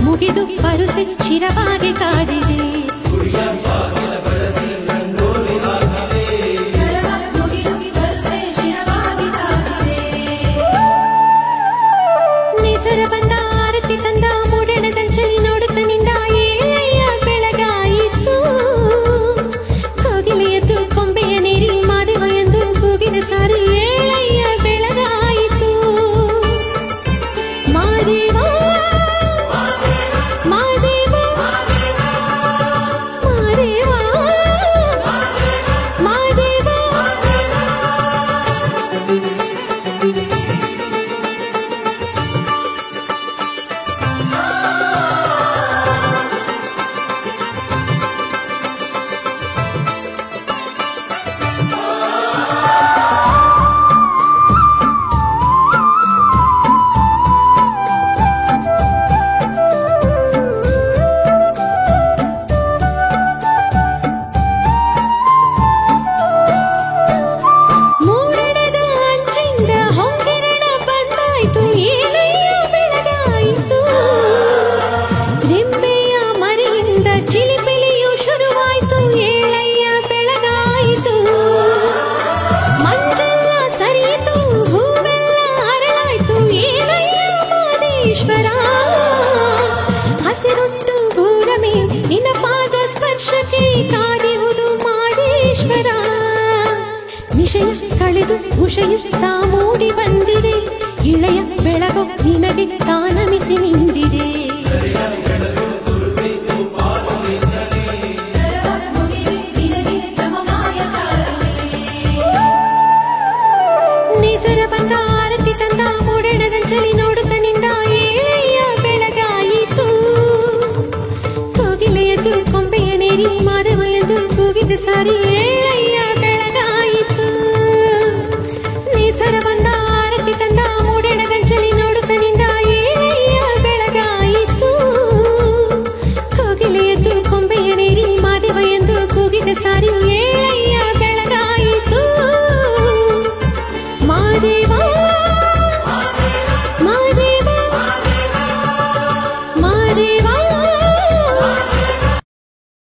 ಮುಗಿದು ಪರುಸೆ ಶಿರವಾಗಿ ಕಾದಿದೆ. ನಿಸರ ಬಂದ ಆರತಿ ತಂದ ಮೂಡಣ ದಂಚಲಿ ನೋಡುತ್ತ ನಿಂದ ಏಳಯ್ಯ ಬೆಳಗಾಯಿತು. ಕೋಗಿಲೆಯದ್ದು ಕೊಂಬೆಯ ನೀರಿ ಮಾದೇವ ಎಂದು ಕೂಗಿದ ಸಾರಿ ಏಳಯ್ಯ ಬೆಳಗಾಯಿತು. ಮಾದೇವ ಮಾದೇವ ಈಶ್ವರ ಹಸಿರುಟ್ಟು ಭೂರಮೆ ನಿನ್ನ ಪಾದ ಸ್ಪರ್ಶಕ್ಕೆ ಕಾದಿಹುದು ಮಾದೇಶ್ವರ ನಿಶಯ ಕಳೆದು ಉಷಯುತ್ತ ಮೂಡಿ ಬಂದಿದೆ ಇಳೆಯ ಬೆಳಗು ನಿನಗೆ ತಾನಮಿಸಿ ನಿಂದಿದೆ ನೇಸರ ಬಂದ ಆರತಿ ತಂದ ಮೂಡಣದಂಚಲಿ ನೋಡುತ್ತ ನಿಂದ ಏಳೆಯ ಬೆಳಗಾಯಿತು ಕೋಗಿಲೆಯದ್ದು ಕೊಂಬೆಯ ನೇರಿ ಮಾಧವ ಎಂದು ಕೂಗಿದ ಸಾರಿ ಏಳೆಯ ಬೆಳಗಾಯಿತು ನೇಸರ ಬಂದ ಆರತಿ ತಂದ ಮೂಡಣದಂಚಲಿ ನೋಡುತ್ತ ನಿಂದ ಏಳೆಯ ಬೆಳಗಾಯಿತು ಕೋಗಿಲೆಯದ್ದು ಕೊಂಬೆಯ ನೇರಿ ಮಾಧವ ಎಂದು ಕೂಗಿದ ಸಾರಿ